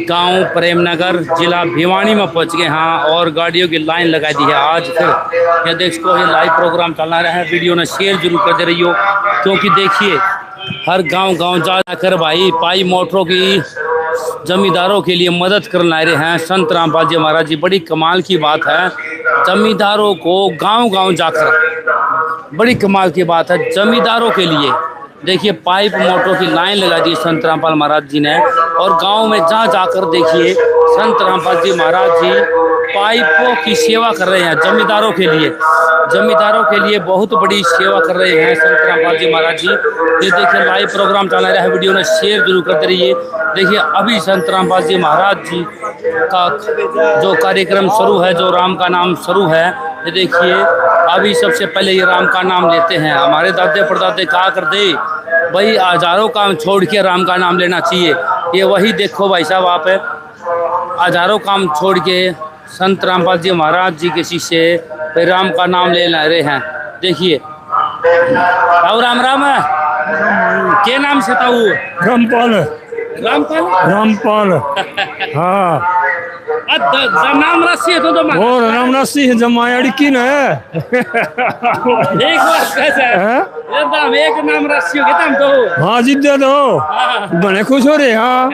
गांव प्रेमनगर जिला भिवानी में पहुंच गए हाँ, और गाड़ियों की लाइन लगा दी है। आज फिर ये देख सको ये लाइव प्रोग्राम चला रहा है। वीडियो ने शेयर जरूर कर दे रही हो, क्योंकि देखिए हर गांव जाकर भाई पाई मोटरों की जमींदारों के लिए मदद करने आ रहे हैं संत रामपाल जी महाराज जी। बड़ी कमाल की बात है, जमींदारों को गांव जाकर, बड़ी कमाल की बात है जमींदारों के लिए। देखिए पाइप मोटरों की लाइन लगा दी संत रामपाल महाराज जी ने, और गांव में जाकर देखिए संत रामपाल जी महाराज जी पाइपों की सेवा कर रहे हैं जमींदारों के लिए। जमींदारों के लिए बहुत बड़ी सेवा कर रहे हैं संत रामपाल जी महाराज जी। ये देखिए लाइव प्रोग्राम चला रहा है, वीडियो ने शेयर जरूर करते रहिए। देखिए अभी संत रामपाल जी महाराज जी का जो कार्यक्रम शुरू है, जो राम का नाम शुरू है, ये देखिए अभी सबसे पहले ये राम का नाम लेते हैं। हमारे दादे परदादे कहा करते भाई हजारों काम छोड़ के राम का नाम लेना चाहिए। ये वही देखो भाई साहब, आप हजारों काम छोड़ के संत रामपाल जी महाराज जी के शिष्य फिर राम का नाम ले रहे हैं। देखिए और राम है के नाम से था वो? रामपाल हाँ नाम राशि है तो और नाम राशि है जमायाड़ी की न है। एक बात कैसा है एकदम एक नाम राशि हो गया तो हाँ जीत दे दो बड़े खुश हो रहे हाँ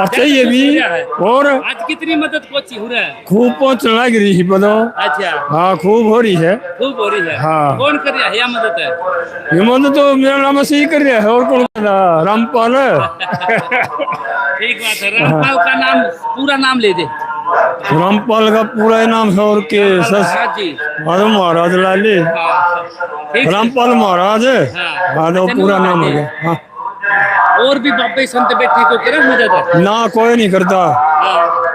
चाहिए भी। और आज कितनी मदद पहुंची हो रहा है? खूब पहुंचने लग रही है बताओ। अच्छा हाँ खूब हो रही है, खूब हो रही है। हाँ कौन कर रहा है यह मदद है? ये मदद तो मेरा नाम से ही कर रहा है और कौन कर रहा? रामपाल ठीक बात है। रामपाल का नाम पूरा नाम ले दे। रामपाल का पूरा नाम है और के महाराज लाले रामपाल महाराज हाँ तो पूरा नाम है। हाँ और भी बाबे संत बैठे को करे मदद है? ना कोई नहीं करता,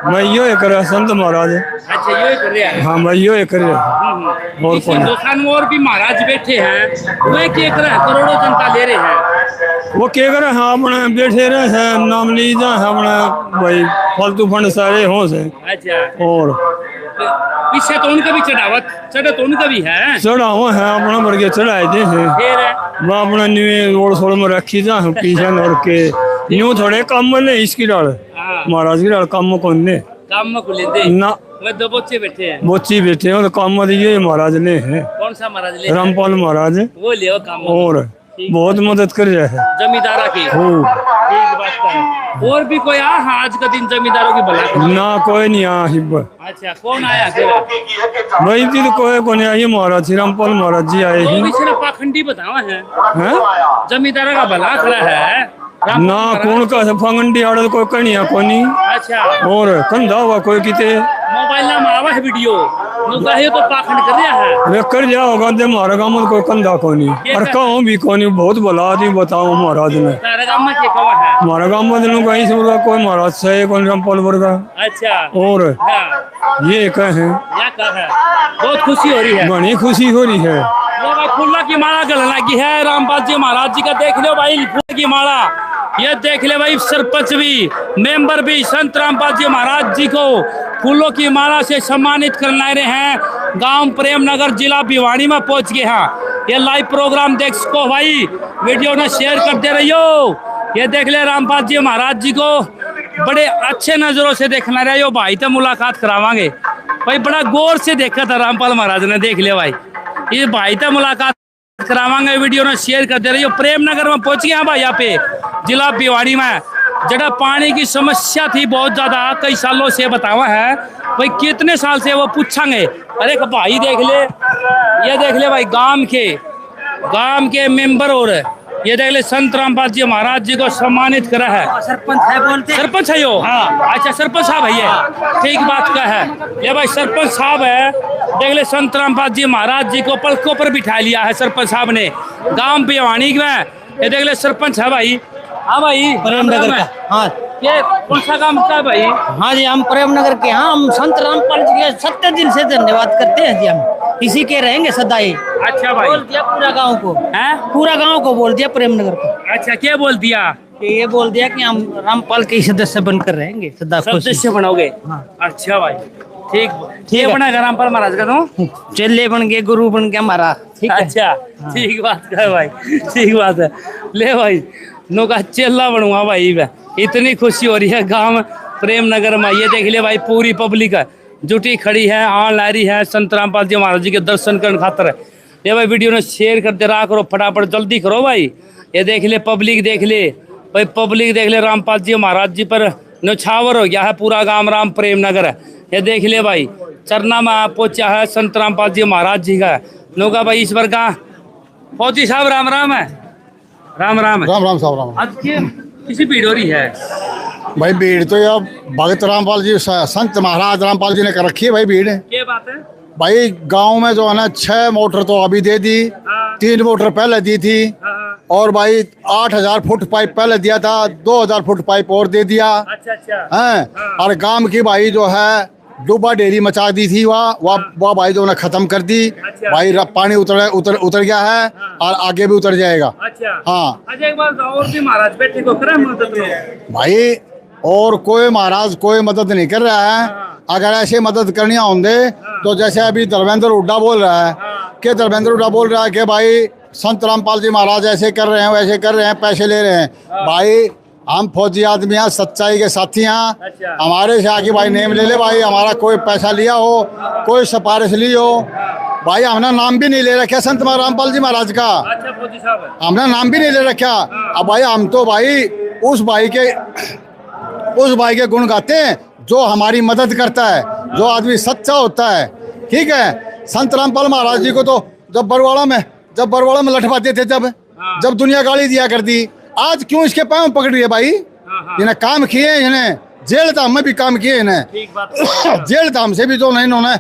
मैं यो कर रहा संत महाराज। अच्छा यो कर रहा है? हाँ मैं यो कर रहा और हिंदुस्तान में और भी महाराज बैठे हैं, वे क्या कर रहे हैं? करोड़ों जनता ले रहे हैं, वो क्या करे हाँ अपने बैठे रहे हैं नाम लीजा है अपने भाई फालतू फंड सारे हो से। अच्छा और पीछे तो उनका भी चढ़ा तो उनका भी है चढ़ा हुआ है अपना बढ़ के चढ़ाए थे वो अपना न्यू रोड सोड़ में रखी जा पीछे और के न्यू थोड़े काम ने इसकी डाल महाराज की डाल काम कौन ने काम को लेते ना दो बच्चे बैठे हैं, बच्चे बैठे हैं काम ये महाराज ने है। कौन सा महाराज ले? रामपाल महाराज वो ले काम और बहुत मदद कर रहे हैं जमींदारा की। ठीक बात है। और भी कोई आया आज का दिन जमींदारों की भला? ना कोई नहीं आया हिब। अच्छा कौन आया फिर? भाई जी कोई को नहीं आई महाराज श्री रामपाल महाराज जी आए हैं। पाखंडी बतावा है जमींदारा का भला खड़ा है ना कौन का फंगंडी आड़ कोई कहीं कोनी। अच्छा और कंधा हुआ कोई किते मोबाइल में आवा है वीडियो तो पाखंड कर रहा है वे कर दिया होगा दे हमारे गांव में कोई कंधा कोनी और कहूँ भी कोनी बहुत भला आदमी बताओ महाराज ने। हमारे गांव में कहीं से कोई महाराज से कौन रामपाल वर्गा। अच्छा और ये कहे बहुत खुशी हो रही है, बड़ी खुशी हो रही है। फूलों की माला गलने लगी है रामपाल जी महाराज जी का। देख लो भाई फूल की माला, ये देख ले भाई सरपंच भी मेंबर भी संत रामपाल जी महाराज जी को फूलों की माला से सम्मानित करने रहे हैं। गांव प्रेमनगर जिला भिवानी में पहुंच गए हैं। ये लाइव प्रोग्राम देख सको भाई, वीडियो ने शेयर करते रहियो। ये देख ले रामपाल जी महाराज जी को बड़े अच्छे नजरों से देखना रहे हो भाई, तो मुलाकात करावांगे भाई। बड़ा गौर से देखा था रामपाल महाराज ने, देख ले भाई ये भाई तो मुलाकात करावांगे। वीडियो ने शेयर करते रहिए। प्रेमनगर में पहुंच गए भाई, यहाँ पे जिला भिवानी में जड़ा पानी की समस्या थी बहुत ज्यादा, कई सालों से बतावा है भाई, कितने साल से वो पूछेंगे। अरे भाई देख ले, ये देख ले भाई गांव के मेंबर और ये देख ले संत रामपाल जी महाराज जी को सम्मानित करा है। सरपंच है बोलते, सरपंच है यो? हाँ अच्छा सरपंच साहब है ये, ठीक बात का है ये भाई सरपंच साहब है। देख ले संत रामपाल जी महाराज जी को पलकों पर बिठा लिया है सरपंच साहब ने गांव भिवानी में। ये देख ले सरपंच है भाई। हाँ भाई प्रेमनगर का। हाँ ये कौन सा काम का भाई? हाँ जी हम प्रेमनगर के, हाँ हम संत रामपाल जी के 70 दिन से धन्यवाद करते हैं जी, हम इसी के रहेंगे सदा ही। अच्छा भाई बोल दिया पूरा गांव को है, पूरा गांव को बोल दिया प्रेमनगर को। अच्छा क्या बोल दिया? ये बोल दिया कि हम रामपाल के सदस्य बनकर रहेंगे सदा। सदस्य बनोगे? हाँ। अच्छा भाई ठीक बनेगा रामपाल महाराज का तो चेले बन गए, गुरु बन गया हमारा। ठीक है। अच्छा ठीक बात है भाई, ठीक बात है। ले भाई नो का चेला बनूंगा भाई मैं, इतनी खुशी हो रही है गांव प्रेम नगर में। ये देख ले भाई पूरी पब्लिक है जुटी खड़ी है, आन ला रही है संत रामपाल जी महाराज जी के दर्शन करने खातर। ये भाई वीडियो ने शेयर करते रहा करो, फटाफट जल्दी करो भाई। ये देख ले पब्लिक, देख ले भाई पब्लिक, देख ले रामपाल जी महाराज जी पर न्यौछावर हो गया है पूरा गांव राम प्रेम नगर है। ये देख ले भाई चरना में पहुंचा है संत रामपाल जी महाराज जी का। नौका भाई ईश्वर का फौजी साहब राम राम है, राम राम है। राम राम साहब राम। आज के किसी भीड़ हो रही है भाई भीड़ तो यार भगत रामपाल जी संत महाराज रामपाल जी ने कर रखी है भाई भीड़। क्या बात है भाई गांव में जो है ना 6 मोटर तो अभी दे दी, 3 मोटर पहले दी थी, और भाई 8000 फुट पाइप पहले दिया था, 2000 फुट पाइप और दे दिया। अच्छा अच्छा हैं और गांव की भाई जो है डूबा डेरी मचा दी थी वह भाई जो है खत्म कर दी। अच्छा। भाई पानी उतर गया है और आगे भी उतर जाएगा। अच्छा हाँ अच्छा एक बार और भी महाराज बेटे को करे मदद में भाई, और कोई महाराज कोई मदद नहीं कर रहा है। अगर ऐसे मदद करनी होंगे तो जैसे अभी धर्मेंद्र हुड्डा बोल रहा है कि धर्मेंद्र हुड्डा बोल रहा है कि भाई संत रामपाल जी महाराज ऐसे कर रहे हैं वैसे कर रहे हैं, पैसे ले रहे हैं। भाई हम फौजी आदमी हैं, सच्चाई के साथी हैं। अच्छा। हमारे से आके भाई नेम ले ले भाई, हमारा कोई पैसा लिया हो, कोई सिफारिश ली हो, भाई हमने नाम भी नहीं ले रखा संत रामपाल जी महाराज का। अच्छा फौजी साहब हमने नाम भी नहीं ले रखा। अब भाई हम तो भाई उस भाई के गुण गाते हैं जो हमारी मदद करता है, जो आदमी सच्चा होता है। ठीक है, संत रामपाल महाराज जी को तो जब बरवाड़ा में लठवाते थे, जब दुनिया गाली दिया कर दी, आज क्यों इसके पाँव पकड़ रही है भाई? इन्हें काम किए, इन्हें जेल धाम में भी काम किए, इन्हें जेल धाम से भी जो नहीं इन्होंने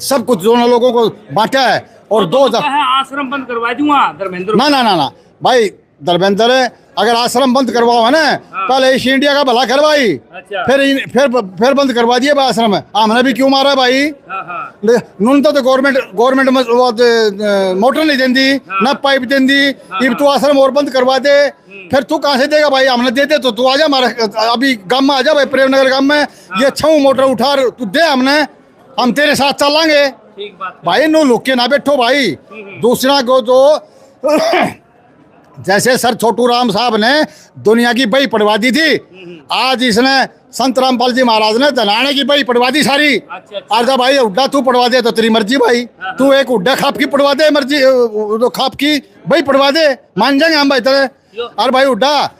सब कुछ दोनों लोगों को बांटा है। और 2000 आश्रम बंद करवा दूंगा धर्मेंद्र। ना भाई धर्मेंद्र अगर आश्रम बंद करवाओ है ना, पहले ईस्ट इंडिया का भला करवाई। अच्छा। फिर बंद करवा दिए आश्रम। हमने भी क्यों मारा भाई? नून तो गवर्नमेंट मोटर नहीं देंदी ना पाइप देंदी। अब तू आश्रम और बंद करवा दे, फिर तू कहाँ से देगा भाई? हमने देते तो तू आजा हमारे अभी गाँव में आजा भाई, प्रेम नगर गाँव में ये 6 मोटर उठा तू दे, हम तेरे साथ चलेंगे भाई। नो लुक के ना बैठो भाई। दूसरा को जो जैसे सर छोटू राम साहब ने दुनिया की बही पढ़वा दी थी, आज इसने संत रामपाल जी महाराज ने धनाने की बही पढ़वा दी सारी। अच्छा। आज भाई हुड्डा तू पढ़वा दे तो तेरी मर्जी भाई, तू एक हुड्डा खाप की पढ़वा दे, मर्जी तो खाप की बही पढ़वा दे, मान जाएंगे हम भाई तेरे। और भाई हुड्डा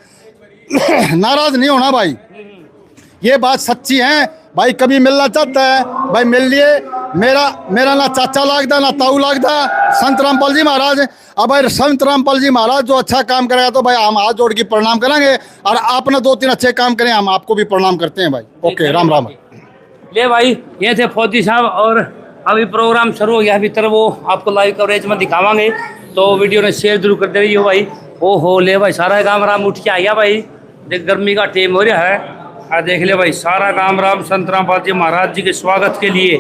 नाराज नहीं होना भाई, ये बात सच्ची है भाई। कभी मिलना चाहता है भाई मिल लिए। मेरा ना चाचा लागदा ना ताऊ लागदा संत रामपाल जी महाराज। अब भाई संत रामपाल जी महाराज जो अच्छा काम करेगा तो भाई हम हाथ जोड़ के प्रणाम करेंगे, और आपने 2-3 अच्छे काम करें हम आपको भी प्रणाम करते हैं भाई। ओके, राम राम। ले भाई ये थे फौजी साहब, और अभी प्रोग्राम शुरू हो गया भीतर, वो आपको लाइव कवरेज में दिखावांगे, तो वीडियो ने शेयर जरूर कर दे रही हो भाई। ओहो ले भाई सारा गाँव राम उठ के आ गया भाई, देख गर्मी का टाइम हो रहा है। देख ले भाई सारा गाँव राम संत रामपाल जी महाराज जी के स्वागत के लिए।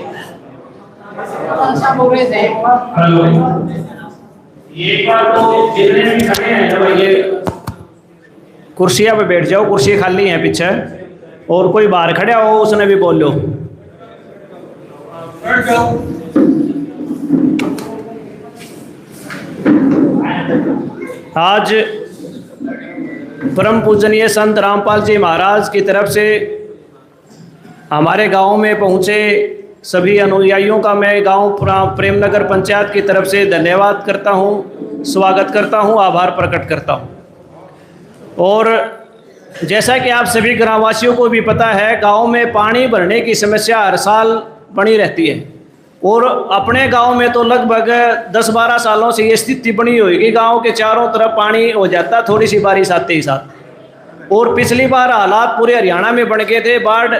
कुर्सियां पे बैठ जाओ, कुर्सी खाली है पीछे, और कोई बाहर खड़ा हो उसने भी बोल लो। आज परम पूजनीय संत रामपाल जी महाराज की तरफ से हमारे गांव में पहुंचे सभी अनुयायियों का मैं गांव प्रेमनगर पंचायत की तरफ से धन्यवाद करता हूं, स्वागत करता हूं, आभार प्रकट करता हूं। और जैसा कि आप सभी ग्रामवासियों को भी पता है, गांव में पानी भरने की समस्या हर साल बनी रहती है, और अपने गांव में तो लगभग 10-12 सालों से ये स्थिति बनी हुई कि गांव के चारों तरफ पानी हो जाता थोड़ी सी बारिश आते ही साथ। और पिछली बार हालात पूरे हरियाणा में बन गए थे, बाढ़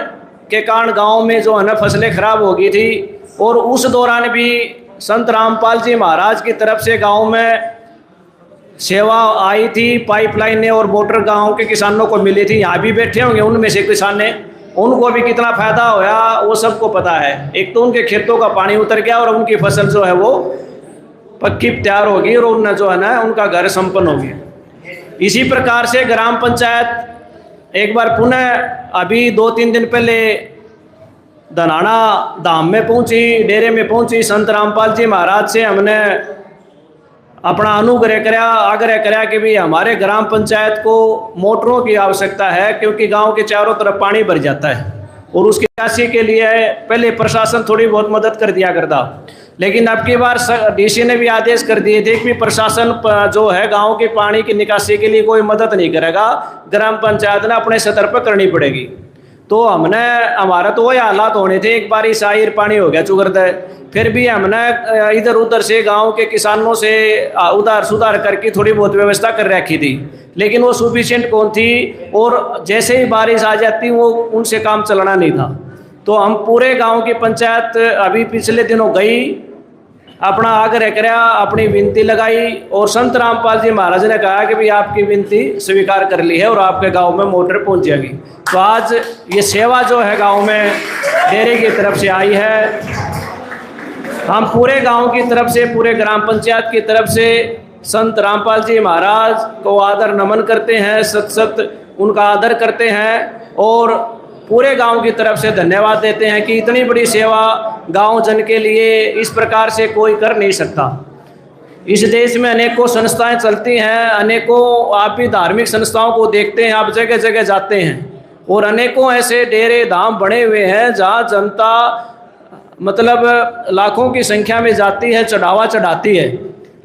के कारण गांव में जो है ना फसलें खराब हो गई थी, और उस दौरान भी संत रामपाल जी महाराज की तरफ से गांव में सेवा आई थी, पाइपलाइनें और मोटर गांव के किसानों को मिली थी। यहाँ भी बैठे होंगे उनमें से किसान ने, उनको भी कितना फायदा होया वो सबको पता है। एक तो उनके खेतों का पानी उतर गया और उनकी फसल जो है वो पक्की तैयार होगी, और उनने जो है ना उनका घर संपन्न हो गया। इसी प्रकार से ग्राम पंचायत एक बार पुनः अभी 2-3 दिन पहले धनाना धाम में पहुंची, डेरे में पहुंची। संत रामपाल जी महाराज से हमने अपना अनुग्रह कराया, आग्रह कराया कि भी हमारे ग्राम पंचायत को मोटरों की आवश्यकता है, क्योंकि गांव के चारों तरफ पानी भर जाता है और उसकी निकासी के लिए पहले प्रशासन थोड़ी बहुत मदद कर दिया करता, लेकिन अब की बार डीसी ने भी आदेश कर दिए थे कि प्रशासन जो है गांव के पानी की निकासी के लिए कोई मदद नहीं करेगा, ग्राम पंचायत ने अपने स्तर पर करनी पड़ेगी। तो हमारा तो वही हालात होने थे, एक बारिश आई पानी हो गया चुगरद, फिर भी हमने इधर उधर से गांव के किसानों से उधार सुधार करके थोड़ी बहुत व्यवस्था कर रखी थी, लेकिन वो सफिशिएंट कौन थी, और जैसे ही बारिश आ जाती वो उनसे काम चलना नहीं था। तो हम पूरे गांव की पंचायत अभी पिछले दिनों गई, अपना आग्रह कराया, अपनी विनती लगाई, और संत रामपाल जी महाराज ने कहा कि भाई आपकी विनती स्वीकार कर ली है और आपके गांव में मोटर पहुंच जाएगी। तो आज ये सेवा जो है गांव में डेरे की तरफ से आई है। हम पूरे गांव की तरफ से, पूरे ग्राम पंचायत की तरफ से संत रामपाल जी महाराज को आदर नमन करते हैं, सत सत उनका आदर करते हैं, और पूरे गांव की तरफ से धन्यवाद देते हैं कि इतनी बड़ी सेवा गांव जन के लिए इस प्रकार से कोई कर नहीं सकता। इस देश में अनेकों संस्थाएं चलती हैं, अनेकों आप भी धार्मिक संस्थाओं को देखते हैं, आप जगह जगह जाते हैं, और अनेकों ऐसे डेरे धाम बने हुए हैं जहां जनता मतलब लाखों की संख्या में जाती है, चढ़ावा चढ़ाती है,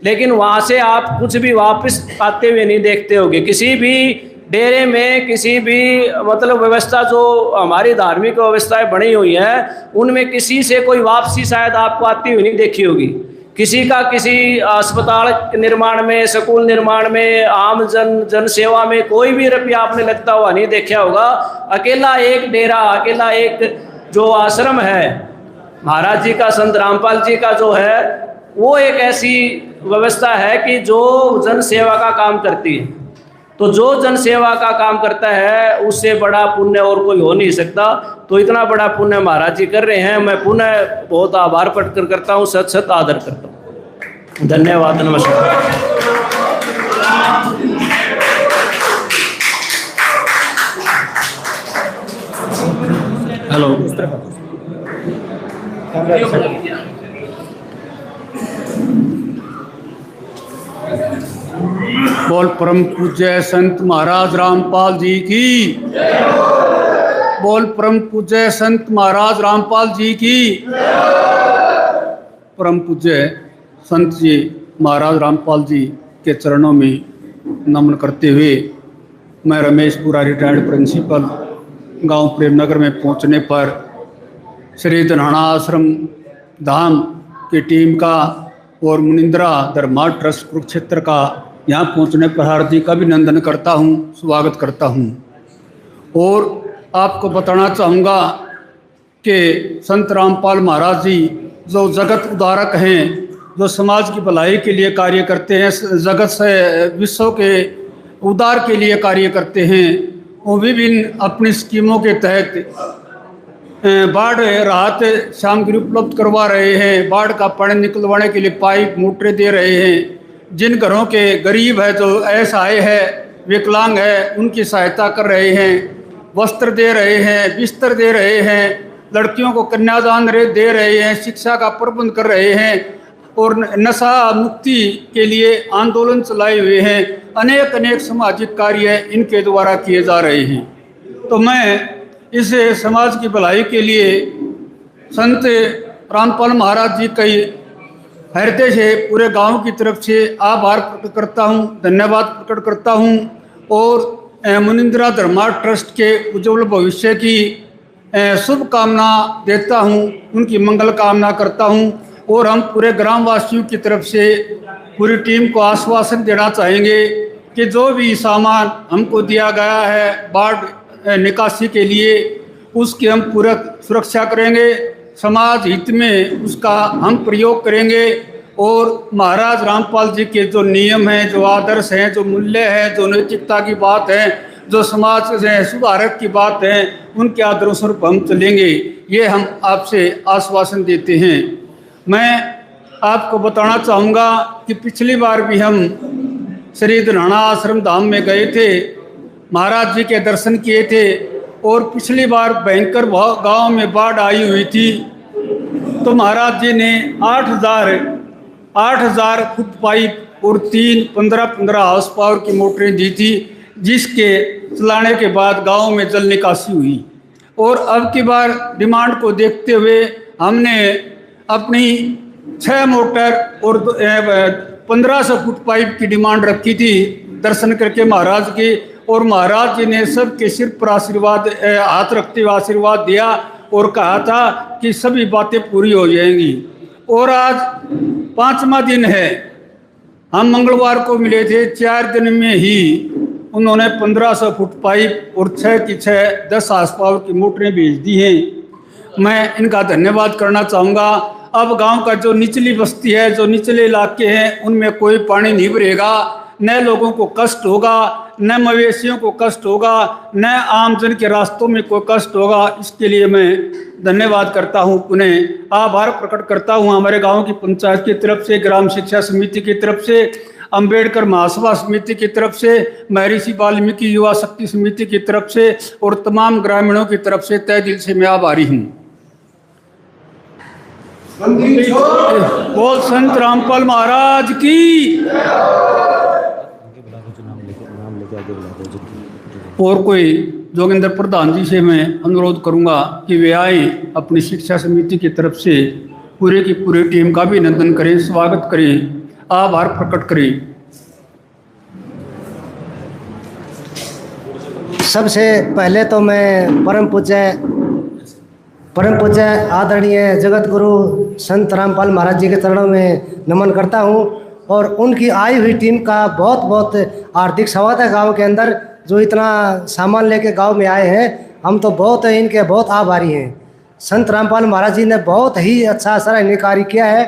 लेकिन वहाँ से आप कुछ भी वापस आते हुए नहीं देखते होगे। किसी भी डेरे में किसी भी मतलब व्यवस्था जो हमारी धार्मिक व्यवस्थाएं बनी हुई हैं, उनमें किसी से कोई वापसी शायद आपको आती हुई नहीं देखी होगी। किसी का किसी अस्पताल निर्माण में, स्कूल निर्माण में, आम जन सेवा में कोई भी रुपया आपने लगता हुआ नहीं देखा होगा। अकेला एक डेरा, अकेला एक जो आश्रम है महाराज जी का, संत रामपाल जी का जो है, वो एक ऐसी व्यवस्था है कि जो जन सेवा का काम करती है। तो जो जन सेवा का काम करता है उससे बड़ा पुण्य और कोई हो नहीं सकता। तो इतना बड़ा पुण्य महाराज जी कर रहे हैं, मैं पुनः बहुत आभार प्रकट करता हूँ, सत सत आदर करता हूँ। धन्यवाद, नमस्कार। हेलो, बोल परम पूज्य संत महाराज रामपाल जी की, बोल परम पूज्य संत महाराज रामपाल जी की। परम पूज्य संत जी महाराज रामपाल जी के चरणों में नमन करते हुए मैं रमेशपुरा रिटायर्ड प्रिंसिपल गांव प्रेमनगर में पहुंचने पर श्री धनाना आश्रम धाम की टीम का और मुनिंद्रा धर्मार्थ ट्रस्ट कुरुक्षेत्र का यहाँ पहुँचने पर हार्दिक अभिनंदन करता हूँ, स्वागत करता हूँ। और आपको बताना चाहूँगा कि संत रामपाल महाराज जी जो जगत उद्धारक हैं, जो समाज की भलाई के लिए कार्य करते हैं, जगत से विश्व के उद्धार के लिए कार्य करते हैं, वो विभिन्न अपनी स्कीमों के तहत बाढ़ राहत सामग्री उपलब्ध करवा रहे हैं, बाढ़ का पानी निकलवाने के लिए पाइप मोटरें दे रहे हैं। जिन घरों के गरीब है, जो असहाय है, विकलांग है, उनकी सहायता कर रहे हैं, वस्त्र दे रहे हैं, बिस्तर दे रहे हैं, लड़कियों को कन्यादान दे रहे हैं, शिक्षा का प्रबंध कर रहे हैं, और नशा मुक्ति के लिए आंदोलन चलाए हुए हैं। अनेक अनेक सामाजिक कार्य इनके द्वारा किए जा रहे हैं। तो मैं इस समाज की भलाई के लिए संत रामपाल महाराज जी का हृदय से पूरे गांव की तरफ से आभार प्रकट करता हूं, धन्यवाद प्रकट करता हूं, और मुनिंद्रा धर्मार्थ ट्रस्ट के उज्ज्वल भविष्य की शुभकामना देता हूं, उनकी मंगल कामना करता हूं। और हम पूरे ग्रामवासियों की तरफ से पूरी टीम को आश्वासन देना चाहेंगे कि जो भी सामान हमको दिया गया है बाढ़ निकासी के लिए, उसकी हम पूरा सुरक्षा करेंगे, समाज हित में उसका हम प्रयोग करेंगे। और महाराज रामपाल जी के जो नियम हैं, जो आदर्श हैं, जो मूल्य है, जो नैतिकता की बात है, जो समाज से सुधारक की बात है, उनके आदर्शों पर हम चलेंगे, ये हम आपसे आश्वासन देते हैं। मैं आपको बताना चाहूँगा कि पिछली बार भी हम श्री धनाना आश्रम धाम में गए थे, महाराज जी के दर्शन किए थे, और पिछली बार भयंकर गांव में बाढ़ आई हुई थी, तो महाराज जी ने 8,000 फुट पाइप और 15 हाउस पावर की मोटरें दी थी, जिसके चलाने के बाद गांव में जल निकासी हुई। और अब की बार डिमांड को देखते हुए हमने अपनी 6 मोटर और 1500 फुट पाइप की डिमांड रखी थी दर्शन करके महाराज के, और महाराज जी ने सबके सिर पर आशीर्वाद हाथ रखते हुए आशीर्वाद दिया और कहा था कि सभी बातें पूरी हो जाएंगी। और आज 5वां दिन है, हम मंगलवार को मिले थे, 4 दिन में ही उन्होंने 1500 फुट पाइप और 6 की 6 10 हाउस पावर की मोटरें भेज दी हैं। मैं इनका धन्यवाद करना चाहूँगा। अब गांव का जो निचली बस्ती है, जो निचले इलाके हैं, उनमें कोई पानी नहीं भरेगा, न लोगों को कष्ट होगा, न मवेशियों को कष्ट होगा, न आमजन के रास्तों में कोई कष्ट होगा। इसके लिए मैं धन्यवाद करता हूँ, पुनः आभार प्रकट करता हूँ हमारे गांव की पंचायत की तरफ से, ग्राम शिक्षा समिति की तरफ से, अंबेडकर महासभा समिति की तरफ से, महर्षि वाल्मीकि युवा शक्ति समिति की तरफ से और तमाम ग्रामीणों की तरफ से तहे दिल से मैं आभारी हूँ। बोल संत रामपाल महाराज की। और कोई जोगिंदर प्रधान जी से मैं अनुरोध करूंगा कि वे आए, अपनी शिक्षा समिति की तरफ से पूरे की पूरी टीम का भी अभिनंदन करें, स्वागत करें, आभार प्रकट करें। सबसे पहले तो मैं परम पूज्य आदरणीय जगत गुरु संत रामपाल महाराज जी के चरणों में नमन करता हूं, और उनकी आई हुई टीम का बहुत बहुत हार्दिक स्वागत है गांव के अंदर। जो इतना सामान लेके गांव में आए हैं, हम तो बहुत इनके बहुत आभारी हैं। संत रामपाल महाराज जी ने बहुत ही अच्छा सराहनीय कार्य किया है।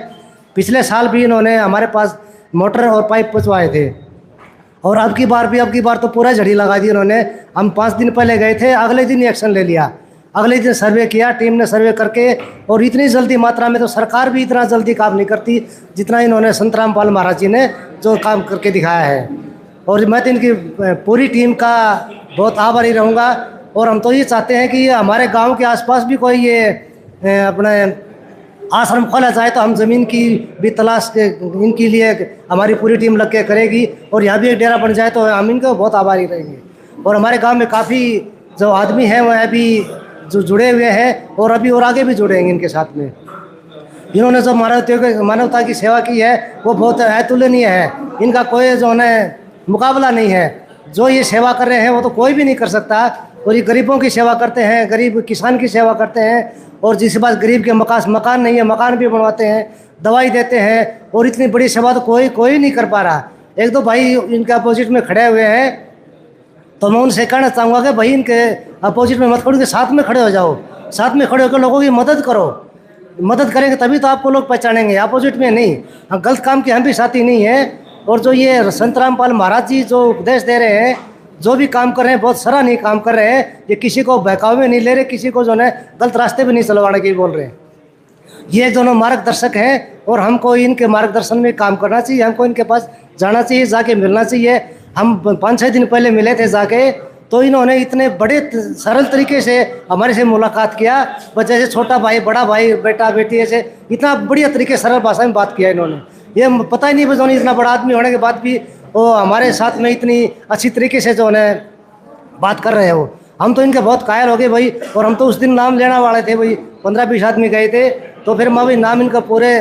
पिछले साल भी इन्होंने हमारे पास मोटर और पाइप पहुँचवाए थे, और अब की बार तो पूरा झड़ी लगा दी इन्होंने। हम 5 दिन पहले गए थे, अगले दिन ही एक्शन ले लिया, अगले दिन सर्वे किया, टीम ने सर्वे करके, और इतनी जल्दी मात्रा में तो सरकार भी इतना जल्दी काम नहीं करती जितना इन्होंने संत रामपाल महाराज जी ने जो काम करके दिखाया है। और मैं तो इनकी पूरी टीम का बहुत आभारी रहूँगा। और हम तो ये चाहते हैं कि हमारे गाँव के आसपास भी कोई ये अपने आश्रम खोला जाए, तो हम ज़मीन की भी तलाश के इनके लिए हमारी पूरी टीम लग के करेगी, और यहाँ भी एक डेरा बन जाए तो हम इनके बहुत आभारी रहेंगे। और हमारे गांव में काफ़ी जो आदमी हैं वह अभी जो जुड़े हुए हैं, और अभी और आगे भी जुड़ेंगे इनके साथ में। इन्होंने जो मानवता की सेवा की है वो बहुत अतुलनीय है, इनका कोई जो है मुकाबला नहीं है। जो ये सेवा कर रहे हैं वो तो कोई भी नहीं कर सकता। और ये गरीबों की सेवा करते हैं, गरीब किसान की सेवा करते हैं, और जिसके पास गरीब के मकान नहीं है मकान भी बनवाते हैं, दवाई देते हैं, और इतनी बड़ी सेवा तो कोई नहीं कर पा रहा। 1-2 भाई इनके अपोजिट में खड़े हुए हैं, तो मैं उनसे कहना चाहूँगा कि भाई इनके अपोजिट में मत खड़ो, के साथ में खड़े हो जाओ, साथ में खड़े होकर लोगों की मदद करो। मदद करेंगे तभी तो आपको लोग पहचानेंगे, अपोजिट में नहीं। हम गलत काम के हम भी साथी नहीं हैं। और जो ये संत रामपाल महाराज जी जो उपदेश दे रहे हैं, जो भी काम कर रहे हैं, बहुत सराहनीय काम कर रहे हैं। ये किसी को बहकावे में नहीं ले रहे, किसी को जो है गलत रास्ते पे नहीं चलवाने के बोल रहे हैं। ये दोनों मार्गदर्शक हैं, और हमको इनके मार्गदर्शन में काम करना चाहिए, हमको इनके पास जाना चाहिए, जाके मिलना चाहिए। हम 5-6 दिन पहले मिले थे जाके, तो इन्होंने इतने बड़े सरल तरीके से हमारे से मुलाकात किया, बच्चे से छोटा भाई, बड़ा भाई, बेटा बेटी, ऐसे इतना बढ़िया तरीके सरल भाषा में बात किया इन्होंने। ये पता ही नहीं बस इतना बड़ा आदमी होने के बाद भी वो हमारे साथ में इतनी अच्छी तरीके से जो है बात कर रहे हो। हम तो इनके बहुत कायल हो गए भाई। और हम तो उस दिन नाम लेने वाले थे भाई, 15-20 आदमी गए थे, तो फिर मैं भाई नाम इनका पूरे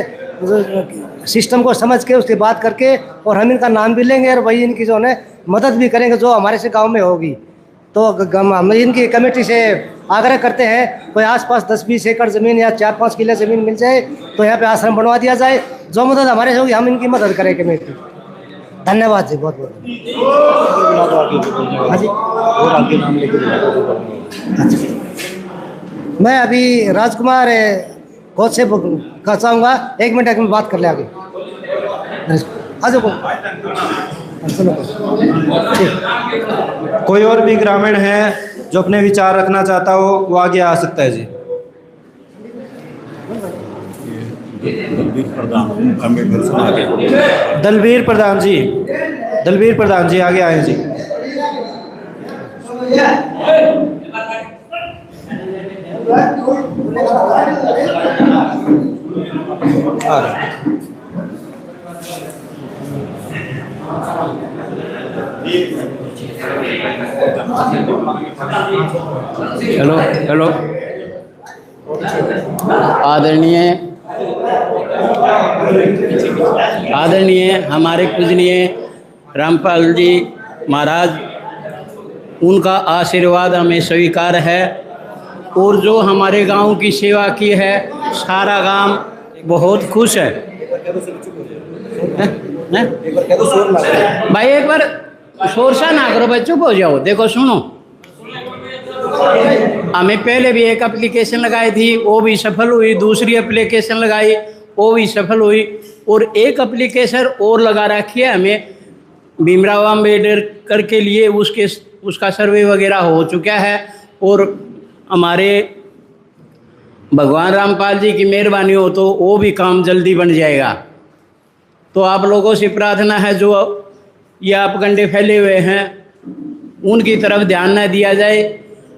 सिस्टम को समझ के उसकी बात करके, और हम इनका नाम भी लेंगे, और भाई इनकी जो है मदद भी करेंगे जो हमारे से गाँव में होगी। तो हम इनकी कमेटी से आग्रह करते हैं, कोई आसपास 10-20 एकड़ ज़मीन या 4-5 किले ज़मीन मिल जाए तो यहाँ पे आश्रम बनवा दिया जाए। जो मदद हमारे से होगी हम इनकी मदद करें कमेटी। धन्यवाद जी, बहुत बहुत। हाँ जी, और आगे नाम लेके मैं अभी राजकुमार कोच से चाहूँगा, 1 मिनट में बात कर ले आगे। आ जाओ। कोई और भी ग्रामीण है जो अपने विचार रखना चाहता हो, वो आगे आ सकता है जी। दलबीर प्रधान जी आगे आए जी। हेलो हेलो आदरणीय हमारे पूजनीय रामपाल जी महाराज, उनका आशीर्वाद हमें स्वीकार है। और जो हमारे गांव की सेवा की है, सारा गांव बहुत खुश है। भाई एक बार शोर सा ना करो भाई, चुप हो जाओ। देखो सुनो, हमें पहले भी एक एप्लीकेशन लगाई थी, वो भी सफल हुई। दूसरी एप्लीकेशन लगाई, वो भी सफल हुई। और एक एप्लीकेशन और लगा रखी है हमें भीमराव अम्बेडकर के लिए, उसका सर्वे वगैरह हो चुका है। और हमारे भगवान रामपाल जी की मेहरबानी हो तो वो भी काम जल्दी बन जाएगा। तो आप लोगों से प्रार्थना है, जो ये आपगंडे फैले हुए हैं उनकी तरफ ध्यान न दिया जाए।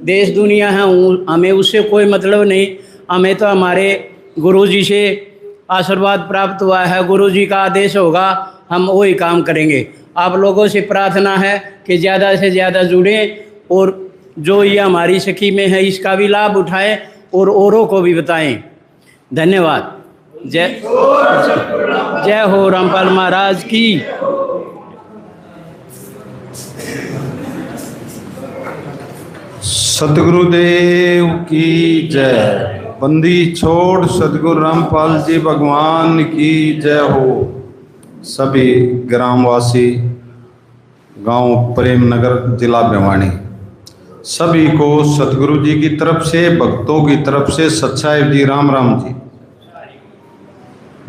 देश दुनिया है, हमें उससे कोई मतलब नहीं। हमें तो हमारे गुरुजी से आशीर्वाद प्राप्त हुआ है, गुरुजी का आदेश होगा, हम वही काम करेंगे। आप लोगों से प्रार्थना है कि ज़्यादा से ज़्यादा जुड़ें और जो ये हमारी स्कीमें हैं इसका भी लाभ उठाएं और औरों को भी बताएं। धन्यवाद। जय हो रामपाल महाराज की। सतगुरुदेव की जय। बंदी छोड़ सतगुरु रामपाल जी भगवान की जय हो। सभी ग्रामवासी, गांव प्रेमनगर, जिला भिवानी, सभी को सतगुरु जी की तरफ से, भक्तों की तरफ से सच्चाई जी राम राम जी।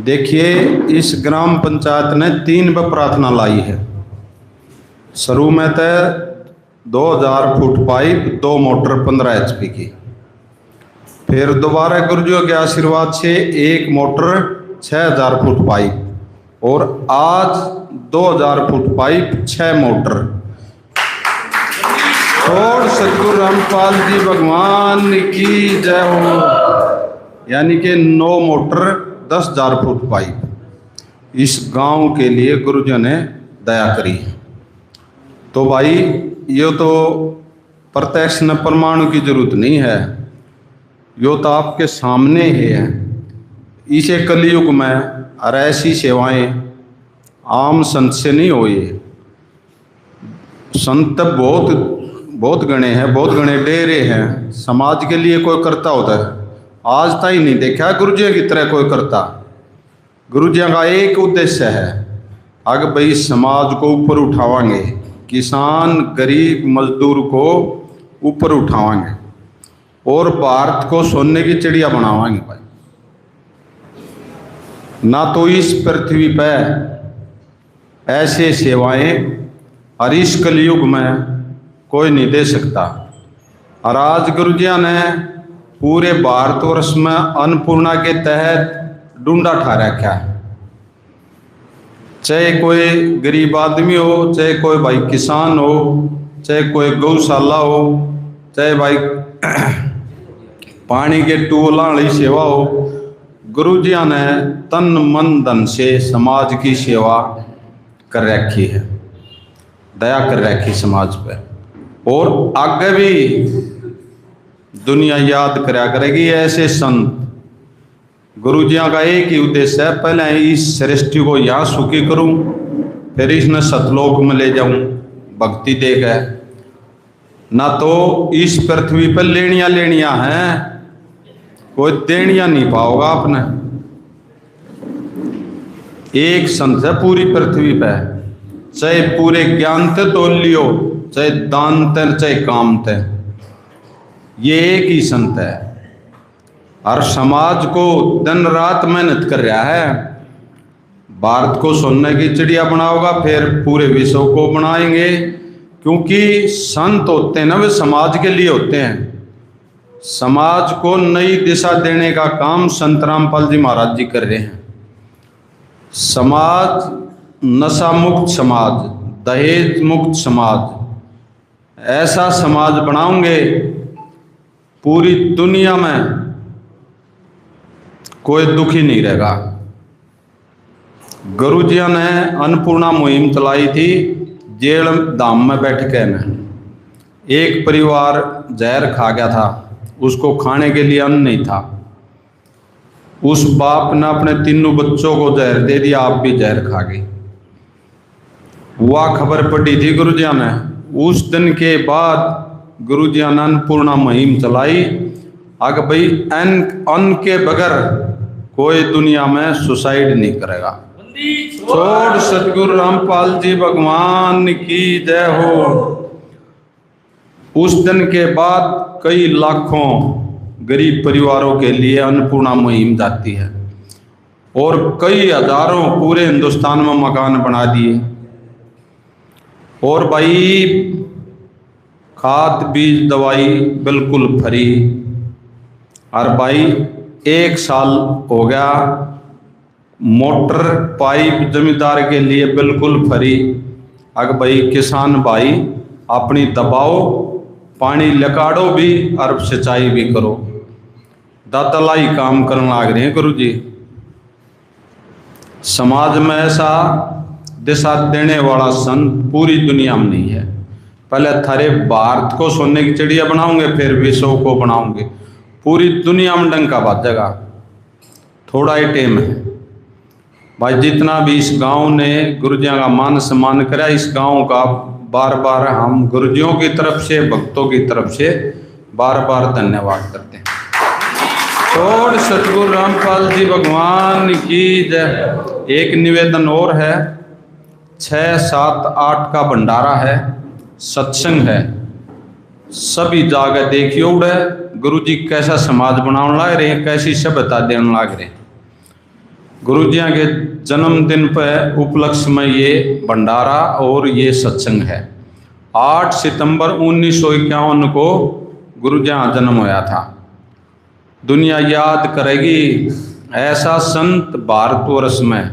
देखिए, इस ग्राम पंचायत ने 3 प्रार्थना लाई है। शुरू में तो 2000 फुट पाइप, 2 मोटर 15 HP की। फिर दोबारा गुरुजियों के आशीर्वाद से 1 मोटर 6000 फुट पाइप, और आज 2000 फुट पाइप 6 मोटर। और सतगुरु रामपाल जी भगवान की जय हो। यानी कि 9 मोटर 10,000 फुट पाइप इस गांव के लिए गुरुजियों ने दया करी है। तो भाई, ये तो प्रत्यक्ष न प्रमाण की जरूरत नहीं है, यो तो आपके सामने ही है। इसे कलयुग में और ऐसी सेवाएं आम संत से नहीं हुई। संत बहुत गणे हैं, बहुत गणे डेरे हैं। समाज के लिए कोई करता होता है, आज तक ही नहीं देखा गुरुजियों की तरह कोई करता। गुरुजियों का एक उद्देश्य है, अगर भाई समाज को ऊपर उठावांगे, किसान गरीब मजदूर को ऊपर उठावांगे और भारत को सोने की चिड़िया बनावांगे भाई। ना तो इस पृथ्वी पर ऐसे सेवाएं और इस कलयुग में कोई नहीं दे सकता। और आज गुरुजिया ने पूरे भारतवर्ष में अन्नपूर्णा के तहत डूंडा ठा रखा है। चाहे कोई गरीब आदमी हो, चाहे कोई भाई किसान हो, चाहे कोई गौशाला हो, चाहे भाई पानी के टूल वाली सेवा हो, गुरुजिया ने तन मन धन से समाज की सेवा कर रखी है, दया कर रखी समाज पे। और आगे भी दुनिया याद करा करेगी ऐसे संत। गुरुजिया का एक ही उद्देश्य है, पहले इस सृष्टि को यहाँ सुखी करूं, फिर इसने सतलोक में ले जाऊं भक्ति देकर। ना तो इस पृथ्वी पर लेनियां हैं, कोई देनियां नहीं पाओगा आपने। एक संत है पूरी पृथ्वी पर, चाहे पूरे ज्ञान ते तोल लियो, चाहे दान ते, चाहे काम ते, ये एक ही संत है। और समाज को दिन रात मेहनत कर रहा है। भारत को सोने की चिड़िया बनाओगा, फिर पूरे विश्व को बनाएंगे। क्योंकि संत होते हैं ना, वे समाज के लिए होते हैं। समाज को नई दिशा देने का काम संत रामपाल जी महाराज जी कर रहे हैं। समाज नशा मुक्त समाज, दहेज मुक्त समाज, ऐसा समाज बनाओगे पूरी दुनिया में कोई दुखी नहीं रहेगा। गुरुजिया ने अन्नपूर्णा मुहिम चलाई थी जेल धाम में बैठ के न एक परिवार जहर खा गया था, उसको खाने के लिए अन्न नहीं था। उस बाप ने अपने तीनों बच्चों को जहर दे दिया, आप भी जहर खा गई। वह खबर पड़ी थी गुरुजिया ने। उस दिन के बाद गुरुजिया ने अन्नपूर्णा मुहिम चलाई। अगर भाई अन्न के बगैर कोई दुनिया में सुसाइड नहीं करेगा। छोड़ सतगुरु रामपाल जी भगवान की जय हो। उस दिन के बाद कई लाखों गरीब परिवारों के लिए अन्नपूर्णा मुहिम जाती है और कई हजारों पूरे हिंदुस्तान में मकान बना दिए। और भाई खाद बीज दवाई बिल्कुल फ्री। और भाई 1 साल हो गया मोटर पाइप जमींदार के लिए बिल्कुल फ्री। अगर भाई किसान भाई अपनी दबाओ, पानी लकाड़ो भी और सिंचाई भी करो। दातालाई काम करने लग रहे हैं गुरु जी। समाज में ऐसा दिशा देने वाला संत पूरी दुनिया में नहीं है। पहले थारे भारत को सोने की चिड़िया बनाओगे, फिर विश्व को बनाओगे। पूरी दुनिया में डंका बाजेगा। थोड़ा ही टाइम है भाई। जितना भी इस गांव ने गुरुजियों का मान सम्मान करा, इस गांव का बार बार हम गुरुजियों की तरफ से, भक्तों की तरफ से बार बार धन्यवाद करते हैं। और सतगुरु रामपाल जी भगवान की जय। एक निवेदन और है, 6, 7, 8 का भंडारा है, सत्संग है। सभी जगह देखिए उड़े गुरु जी कैसा समाज बनाने लग रहे हैं, कैसी सभ्यता देने लग रहे हैं। गुरु जी के जन्मदिन पर उपलक्ष्य में ये भंडारा और ये सत्संग है। 8 सितंबर 1951 को गुरु जी जन्म होया था। दुनिया याद करेगी ऐसा संत भारतवर्ष में।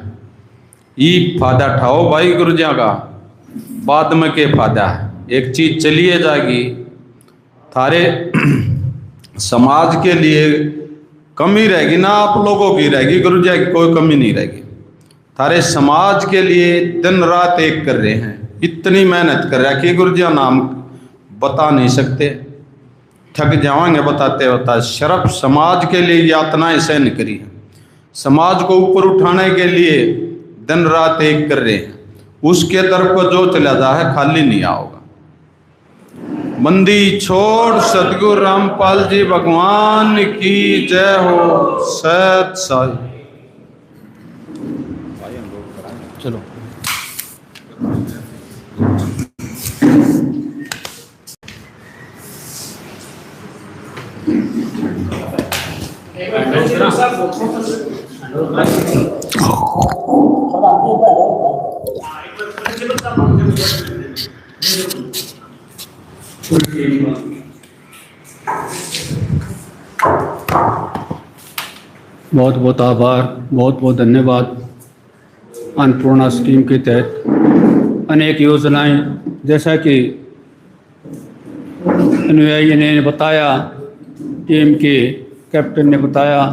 ये फायदा उठाओ भाई गुरु जी का, बाद में के फायदा है। एक चीज चलिए जाएगी, थारे समाज के लिए कमी रहेगी ना, आप लोगों की रहेगी, गुरु जी की कोई कमी नहीं रहेगी। थारे समाज के लिए दिन रात एक कर रहे हैं, इतनी मेहनत कर रहे हैं कि गुरु जी नाम बता नहीं सकते, थक जाएंगे बताते बताते। शरफ समाज के लिए यातनाएं सहन करी है, समाज को ऊपर उठाने के लिए दिन रात एक कर रहे हैं। उसके तरफ जो चला जा है खाली नहीं आओगा। बंदी छोड़ सतगुरु रामपाल जी भगवान की जय हो। सत साई। चलो बहुत बहुत आभार, बहुत बहुत धन्यवाद। अन्नपूर्णा स्कीम के तहत अनेक योजनाएं, जैसा कि अनुयायी ने बताया, टीम के कैप्टन ने बताया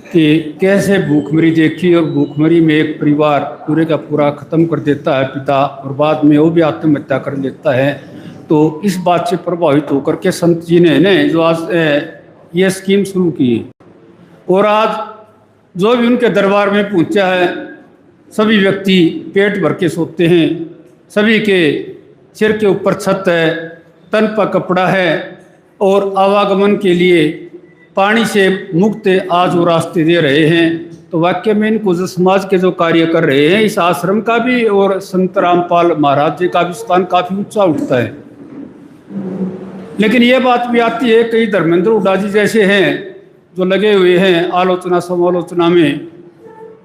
कि कैसे भूखमरी देखी और भूखमरी में एक परिवार पूरे का पूरा ख़त्म कर देता है पिता, और बाद में वो भी आत्महत्या कर लेता है। तो इस बात से प्रभावित होकर के संत जी ने जो आज ये स्कीम शुरू की, और आज जो भी उनके दरबार में पहुंचा है, सभी व्यक्ति पेट भर के सोते हैं, सभी के सिर के ऊपर छत है, तन पर कपड़ा है, और आवागमन के लिए पानी से मुक्त आज वो रास्ते दे रहे हैं। तो वाक्य में इनको जो समाज के जो कार्य कर रहे हैं, इस आश्रम का भी और संत रामपाल महाराज जी का भी स्थान काफ़ी ऊंचा उठता है। लेकिन ये बात भी आती है, कई धर्मेंद्र हुड्डा जी जैसे हैं जो लगे हुए हैं आलोचना समालोचना में,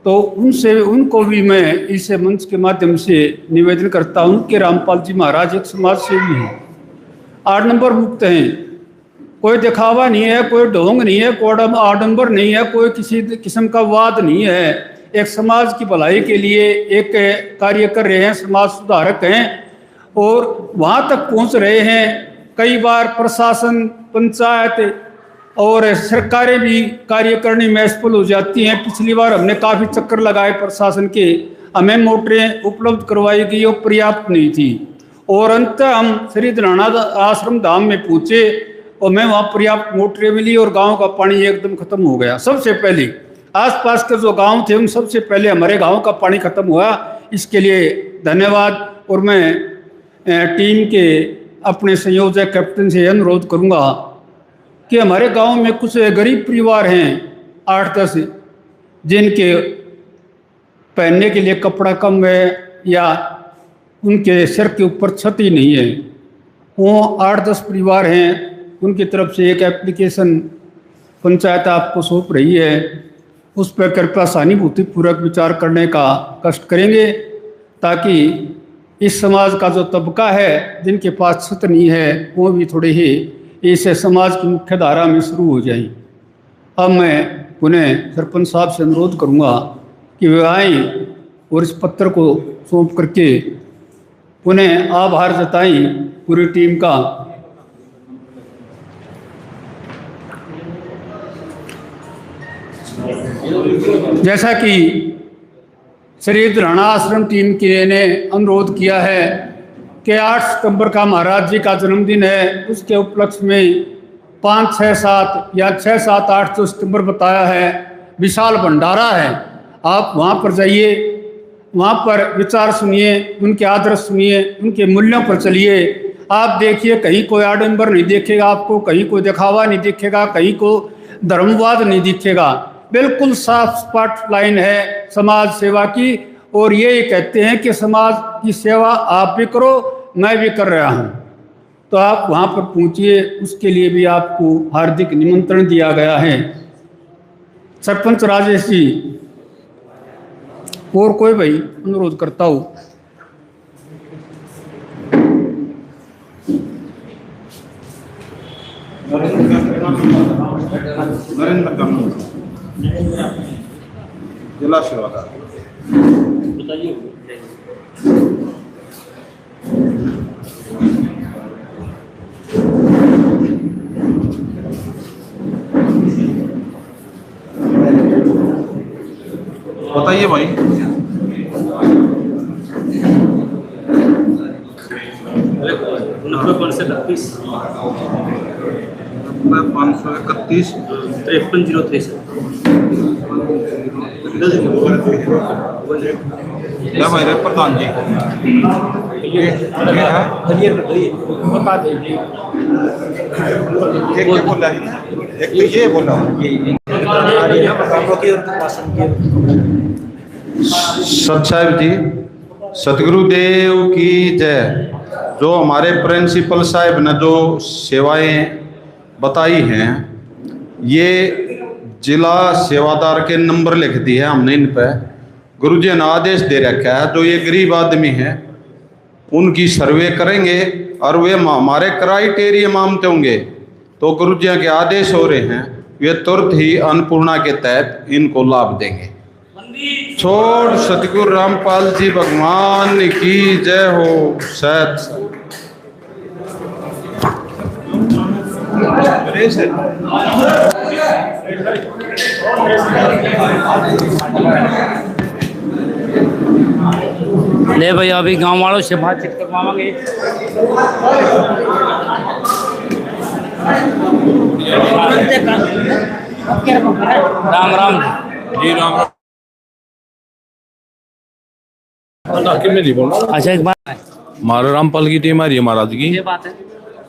तो उनसे उनको भी मैं इस मंच के माध्यम से निवेदन करता हूँ कि रामपाल जी महाराज एक समाज सेवी हैं, 8 नंबर मुक्त हैं। कोई दिखावा नहीं है, कोई ढोंग नहीं है, कोई आडंबर नहीं है, कोई किसी किस्म का वाद नहीं है। एक समाज की भलाई के लिए एक कार्य कर रहे हैं, समाज सुधारक हैं और वहाँ तक पहुँच रहे हैं। कई बार प्रशासन, पंचायत और सरकारें भी कार्य करने में असफल हो जाती हैं। पिछली बार हमने काफ़ी चक्कर लगाए प्रशासन के, हमें मोटरें उपलब्ध करवाई गई वो पर्याप्त नहीं थी। और अंत हम श्री धराना आश्रम धाम में पहुंचे और मैं वहाँ पर्याप्त मोटरें मिली और गांव का पानी एकदम खत्म हो गया। सबसे पहले आसपास के जो गांव थे उन सबसे पहले हमारे गांव का पानी खत्म हुआ। इसके लिए धन्यवाद। और मैं टीम के अपने संयोजक कैप्टन से अनुरोध करूंगा कि हमारे गांव में कुछ गरीब परिवार हैं 8-10 जिनके पहनने के लिए कपड़ा कम है या उनके सिर के ऊपर छत ही नहीं है। वो 8-10 परिवार हैं, उनकी तरफ से एक एप्लीकेशन पंचायत आपको सौंप रही है। उस पर कृपया सहानुभूति पूर्वक विचार करने का कष्ट करेंगे ताकि इस समाज का जो तबका है जिनके पास छत नहीं है वो भी थोड़े ही इस समाज की मुख्य धारा में शुरू हो जाए। अब मैं पुनः सरपंच साहब से अनुरोध करूंगा कि वे आएँ और इस पत्र को सौंप करके पुनः आभार जताएं पूरी टीम का। जैसा कि श्री धराना आश्रम टीम के ने अनुरोध किया है कि 8 सितंबर का महाराज जी का जन्मदिन है, उसके उपलक्ष्य में 5, 6, 7 या 6, 7, 8 जो सितंबर बताया है विशाल भंडारा है। आप वहाँ पर जाइए, वहाँ पर विचार सुनिए, उनके आदर्श सुनिए, उनके मूल्यों पर चलिए। आप देखिए कहीं कोई आडंबर नहीं दिखेगा आपको, कहीं कोई दिखावा नहीं दिखेगा, कहीं को धर्मवाद नहीं दिखेगा। बिल्कुल साफ स्पष्ट लाइन है समाज सेवा की। और ये कहते हैं कि समाज की सेवा आप भी करो, मैं भी कर रहा हूँ। तो आप वहाँ पर पहुँचिए, उसके लिए भी आपको हार्दिक निमंत्रण दिया गया है। सरपंच राजेश जी और कोई भाई अनुरोध करता हूँ। जिला सेवादार बताइए भाई। 531 5303 क्या भाई रे प्रधान जी ये बता दीजिए। एक बोला है, एक तो ये बोला सत साहिब जी सतगुरुदेव की जय। जो हमारे प्रिंसिपल साहब ने जो सेवाएं बताई हैं ये जिला सेवादार के नंबर लिख दी है हमने इन पे। गुरुजी ने आदेश दे रखा है जो ये गरीब आदमी हैं उनकी सर्वे करेंगे और वे हमारे क्राइटेरिया मानते होंगे तो गुरुजी के आदेश हो रहे हैं वे तुरंत ही अन्नपूर्णा के तहत इनको लाभ देंगे। छोड़ सतगुरु रामपाल जी भगवान की जय हो। सत ले भैया अभी गांव वालों से बातचीत करवाएंगे। राम राम जी राम। अच्छा एक बात मारे रामपाल की टीम आ रही है महाराज की। ये बात है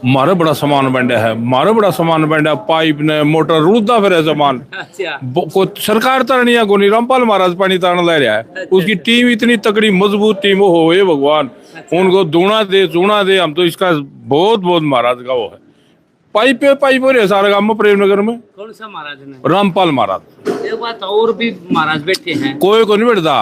मारे बड़ा सामान बंडा है, मारे बड़ा सामान बंडा, पाइप ने मोटर रुड़ता फिर है सामान। अच्छा को सरकार तरनिया को नहीं, रामपाल महाराज पानी तारण ले रहा है। उसकी टीम इतनी तकड़ी मजबूत टीम हो ये भगवान उनको दूना दे। हम तो इसका बहुत बहुत महाराज का वो है। पाइप हो रहे सारे गाँव में प्रेमनगर में। कौन सा महाराज ने? रामपाल महाराज। एक बात और भी महाराज बैठे हैं कोई को नहीं बैठता।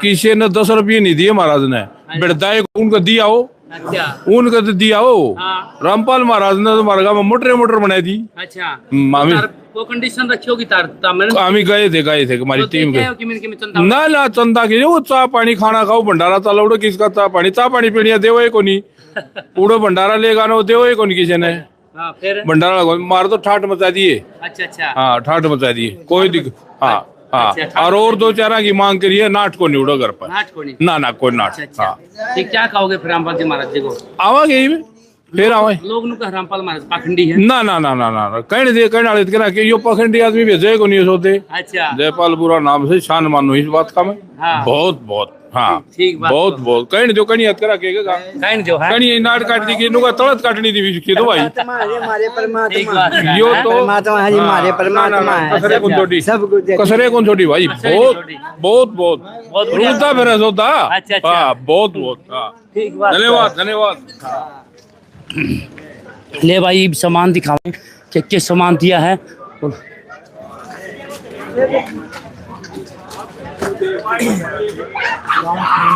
किसी ने 10 रुपये नहीं दिए महाराज ने, बैठता है उनको दिया हो। अच्छा उनका तो दिया हो। रामपाल महाराज ने तो हमारे गाँव में मोटर बनाई थी। अच्छा मामी वो कंडीशन रखी होगी तार आमी गए थे हमारी टीम के ना चंदा की वो चाह पानी खाना खाओ भंडारा चलाओ किसका चाह पानी पीड़िया देव को नहीं पूरा भंडारा लेगा ना देव को नहीं किसी ने फिर भंडारा मार तो ठाट मचा दिए। अच्छा हाँ ठाट मचा दिए कोई हाँ हाँ। अच्छा, और 2-4 की मांग करिए, नाट को नहीं उड़ो घर पर, नाट को नहीं। ना कोई नाट। अच्छा हाँ, ठीक, क्या कहोगे फिर रामपाल जी महाराज जी को? आवागे ही में, फिर आवे लोग नु कह रामपाल महाराज पाखंडी है। ना कहने दे, कहने वाले कहना कि यो पखंडी आदमी भेजे को नहीं सोते। अच्छा, जयपाल बुरा नाम से शान मानो इस बात का मैं। हाँ। बहुत हाँ, ठीक बात। बहुत कहने जो कहनी हद करा के कहने जो है कहनी नाट काट दी कि नुका तड़त काटनी थी की तो भाई हमारे ठीक बात है। यो तो परमात्मा है, हमारे परमात्मा है। कसरे कौन छोटी, सब कुछ कसरे कौन छोटी भाई, बहुत रुकता फिर होता। अच्छा, अच्छा। हाँ, बहुत हाँ। ठीक बात। धन्यवाद। ले भाई सामान दिखाओ, क्या सामान दिया है।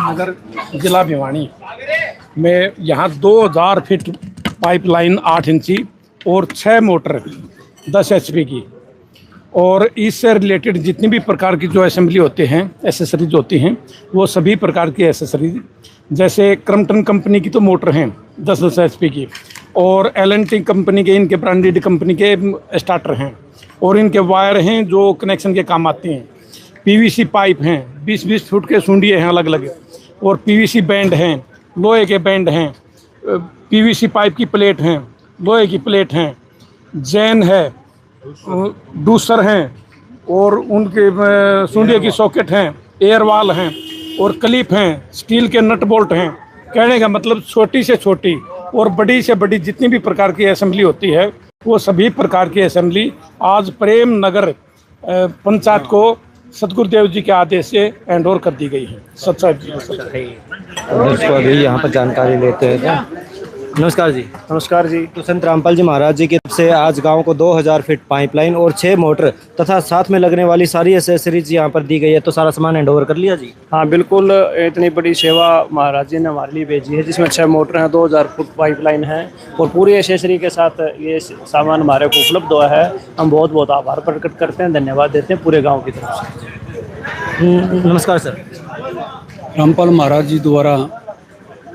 नगर जिला भिवानी में यहाँ 2000 फीट पाइपलाइन 8 इंची और 6 मोटर 10 HP की, और इससे रिलेटेड जितनी भी प्रकार की जो असेंबली होते हैं, एसेसरीज होती हैं, वो सभी प्रकार की एसेसरीज, जैसे क्रम्पटन कंपनी की तो मोटर हैं 10 HP की, और L&T कंपनी के, इनके ब्रांडेड कंपनी के स्टार्टर हैं, और इनके वायर हैं जो कनेक्शन के काम आते हैं। PVC पाइप हैं, 20-20 फुट के सूंडिये हैं अलग अलग, और PVC बैंड हैं, लोहे के बैंड हैं, PVC पाइप की प्लेट हैं, लोहे की प्लेट हैं, जैन है, डूसर हैं, और उनके सूंडिये की सॉकेट हैं, एयर वाल हैं, और क्लिप हैं, स्टील के नट बोल्ट हैं। कहने का मतलब छोटी से छोटी और बड़ी से बड़ी जितनी भी प्रकार की असेंबली होती है, वो सभी प्रकार की असेंबली आज प्रेम नगर पंचायत को सतगुरुदेव जी के आदेश से हैंड ओवर कर दी गई है। सत्साहिब जी दोस्तों अभी यहाँ पर जानकारी लेते हैं। क्या नमस्कार जी। नमस्कार जी। तो संत रामपाल जी महाराज जी की तरफ से आज गांव को 2000 फीट पाइपलाइन और 6 मोटर तथा साथ में लगने वाली सारी एसेसरीज यहाँ पर दी गई है, तो सारा सामान हैंड ओवर कर लिया जी? हाँ बिल्कुल, इतनी बड़ी सेवा महाराज जी ने हमारे लिए भेजी है, जिसमें 6 मोटर हैं, 2000 फुट पाइपलाइन है, और पूरी एसेसरी के साथ ये सामान हमारे को उपलब्ध हुआ है। हम बहुत आभार प्रकट करते हैं, धन्यवाद देते हैं पूरे गाँव की तरफ से। नमस्कार सर। रामपाल महाराज जी द्वारा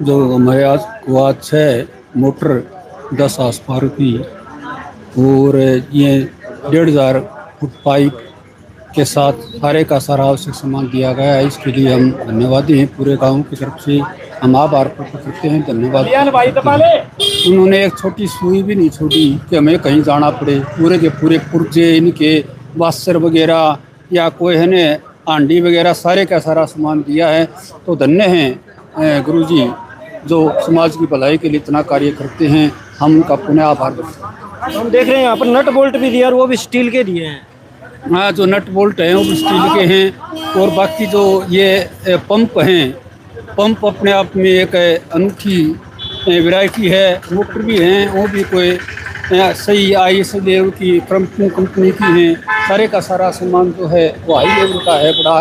जो हमारे आज को 6 मोटर 10 आसपार की और ये 1500 फुट पाइप के साथ सारे का सारा आवश्यक सामान दिया गया है। इसके लिए हम धन्यवादी हैं, पूरे गांव की तरफ से हम आभार प्रकट करते हैं, धन्यवाद। उन्होंने एक छोटी सुई भी नहीं छोड़ी कि हमें कहीं जाना पड़े। पूरे के पूरे पुर्जे, इनके वास्तर वगैरह या कोई है न आंडी वगैरह, सारे का सारा सामान दिया है। तो धन्य हैं गुरुजी जो समाज की भलाई के लिए इतना कार्य करते हैं, हम उनका पुनः आभार करते हैं। हम देख रहे हैं यहाँ पर नट बोल्ट भी दिया, और वो भी स्टील के दिए हैं। हाँ, जो नट बोल्ट हैं वो भी स्टील के हैं, और बाकी जो ये पंप हैं, पंप अपने आप में एक अनूठी वैरायटी है। मोटर भी हैं, वो भी कोई सही IS लेवल की क्रम्पटन कंपनी की हैं। सारे का सारा सामान जो है वो हाई लेवल का है, बड़ा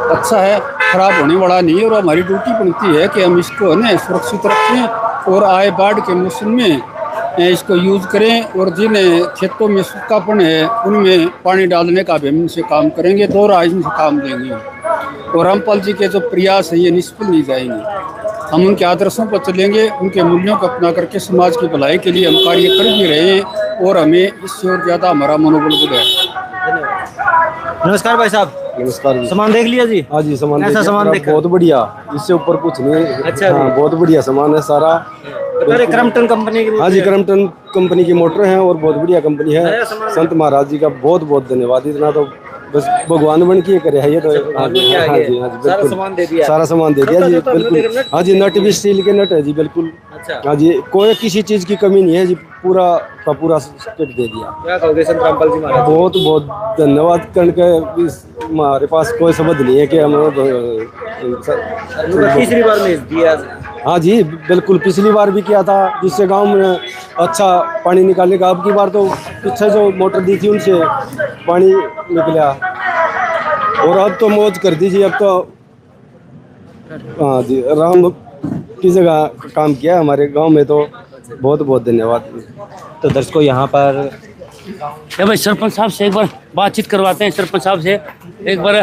अच्छा है, खराब होने वाला नहीं है। और हमारी ड्यूटी बनती है कि हम इसको है सुरक्षित रखें और आए बाढ़ के मौसम में इसको यूज़ करें, और जिन खेतों में सूखापन है उनमें पानी डालने का भी हम इनसे काम करेंगे, 2 राज इनसे काम देंगे। और रामपाल जी के जो प्रयास हैं ये निष्फल नहीं जाएंगे। हम उनके आदर्शों पर चलेंगे, उनके मूल्यों को अपना करके समाज की भलाई के लिए हम कार्य कर भी रहे हैं, और हमें इससे और ज़्यादा हमारा मनोबल बढ़ा है। नमस्कार भाई साहब। नमस्कार जी। सामान देख लिया जी? हाँ जी, सामान ऐसा सामान देखा? बहुत बढ़िया, इससे ऊपर कुछ नहीं। अच्छा हाँ, बहुत बढ़िया सामान है सारा। क्रम्पटन कंपनी की? हाँ जी, क्रम्पटन कंपनी की मोटर है और बहुत बढ़िया कंपनी है। संत महाराज जी का बहुत धन्यवाद। इतना तो बस भगवान बन के करे है ये तो। हाँ जी, सारा सामान दे दिया? सारा सामान दे दिया जी, बिल्कुल। हाँ जी, नट भी स्टील के नट है जी, बिल्कुल। हाँ जी, कोई किसी चीज की कमी नहीं है जी, पूरा का पूरा सेट दे दिया। क्या कहोगे संत रामपाल जी महाराज? बहुत धन्यवाद करके हमारे पास कोई शब्द नहीं है कि हम तीसरी बार में दिया। हाँ जी, बिल्कुल। पिछली बार भी किया था, जिससे गांव में अच्छा पानी निकालने का। अब की बार तो पीछे जो मोटर दी थी उनसे पानी निकला, और अब तो मौज कर दीजिए। अब तो हाँ जी, राम की जगह काम किया हमारे गांव में, तो बहुत धन्यवाद। तो दर्शकों यहाँ पर भाई सरपंच साहब से एक बार बातचीत करवाते हैं। सरपंच साहब से एक बार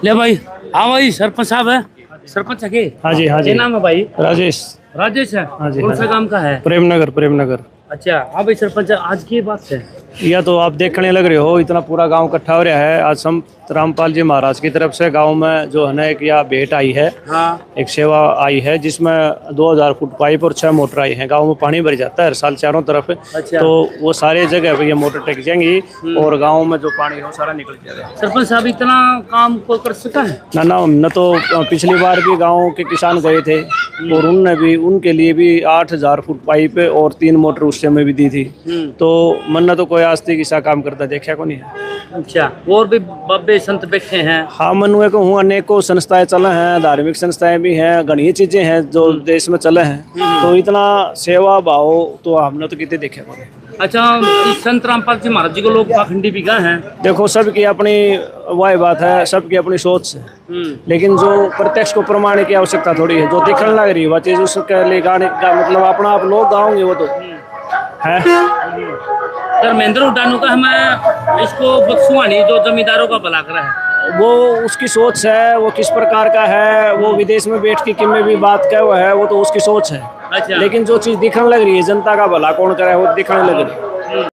ले भाई। हाँ भाई, सरपंच साहब है, सरपंच है के? हाँ जी, हाँ जी। क्या नाम है भाई? राजेश। राजेश है? हाँ जी। कौन सा काम का है? प्रेम नगर। अच्छा। हाँ भाई सरपंच, आज की बात है यह तो आप देखने लग रहे हो, इतना पूरा गांव इकट्ठा हो रहा है। आज संत रामपाल जी महाराज की तरफ से गांव में जो है ना एक यह भेंट आई है, एक सेवा आई है जिसमें 2000 फुट पाइप और 6 मोटर आई हैं। गांव में पानी भर जाता है हर साल चारों तरफ। अच्छा। तो वो सारे जगह पे ये मोटर टेक जाएंगी और गाँव में जो पानी है वो सारा निकल जाएगा। सरपंच साहब इतना काम को कर सका है? न तो पिछली बार भी गाँव के किसान गए थे और उनने भी उनके लिए भी 8000 फुट पाइप और 3 मोटर उस समय भी दी थी। तो मन तो कोई आज तक ऐसा काम करता देखा को नहीं है। अच्छा, और भी बब्बे संत बैठे हैं? हाँ, मनुए को हूँ, अनेकों संस्थाएं चले हैं, धार्मिक संस्थाएं भी हैं, घनी चीजें हैं जो देश में चले हैं। तो इतना सेवा भाव तो हमने तो कितने देखे को नहीं। अच्छा, इस संत रामपाल जी महाराज जी को लोग पाखंडी भी कहा है? देखो, सबकी अपनी वह बात है, सबकी अपनी सोच है, लेकिन जो प्रत्यक्ष को प्रमाण की आवश्यकता थोड़ी है। जो दिखने लग रही है वह चीज उसके लिए गाने का मतलब अपना आप लोग गाओगे वो तो है। धर्मेंद्र उडानू का हमें इसको बक्सुआनी जो जमींदारों का भला करा है, वो उसकी सोच है, वो किस प्रकार का है, वो विदेश में बैठ के किन में भी बात क्या हुआ है, वो तो उसकी सोच है। अच्छा। लेकिन जो चीज दिखने लग रही है, जनता का भला कौन करे वो दिखने लग रही है।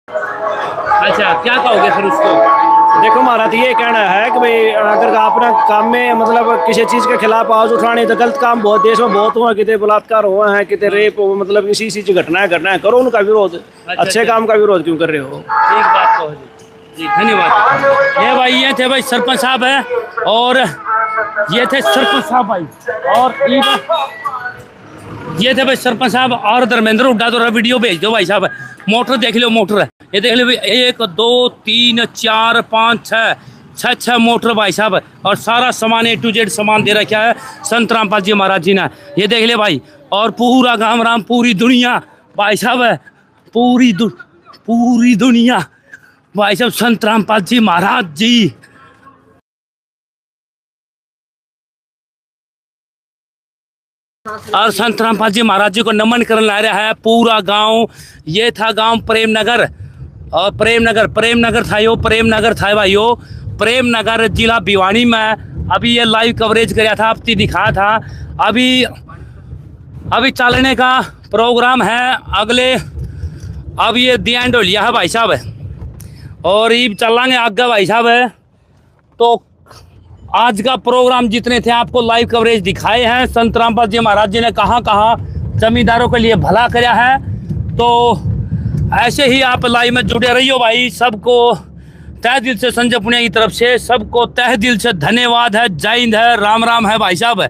अच्छा, क्या कहोगे फिर उसको? देखो, हमारा तो ये कहना है कि भाई अगर अपना काम में मतलब किसी चीज के खिलाफ आवाज उठानी तो गलत काम बहुत देश में बहुत हुआ, कितने बलात्कार हुए हैं, कितने रेप, मतलब इसी चीज घटना है, करो उनका विरोध। अच्छे काम का विरोध क्यों कर रहे हो? ठीक बात कहो जी, धन्यवाद। ये भाई, ये थे भाई सरपंच साहब है, और ये थे सरपंच साहब भाई, और ये थे भाई सरपंच साहब और धर्मेंद्र हुड्डा। तो वीडियो भेज दो भाई साहब। मोटर देख लो, मोटर है ये देख लो भाई, 1 2 3 4 5 6 मोटर भाई साहब, और सारा सामान A to Z सामान दे रखा है संत रामपाल जी महाराज जी ने। ये देख ले भाई, और पूरा गाँव राम, पूरी दुनिया भाई साहब है, पूरी दुनिया भाई साहब संत रामपाल जी महाराज जी। और संत रामपाल जी महाराज जी को नमन करने ला रहा है पूरा गांव। ये था गांव प्रेमनगर, और प्रेमनगर था यो, प्रेमनगर था भाइयों, प्रेमनगर जिला भिवानी में। अभी ये लाइव कवरेज कराया था, आपको दिखाया था। अभी चलने का प्रोग्राम है अगले, अब ये दी एंड हो लिया है भाई साहब, और ये चलेंगे आगे भाई साहब। तो आज का प्रोग्राम जितने थे आपको लाइव कवरेज दिखाए हैं। संत रामपाल जी महाराज जी ने कहाँ जमींदारों के लिए भला कराया है। तो ऐसे ही आप लाइव में जुड़े रहियो भाई। सबको तहे दिल से संजय पुनिया की तरफ से सबको तहे दिल से धन्यवाद है, जय हिंद है, राम राम है भाई साहब।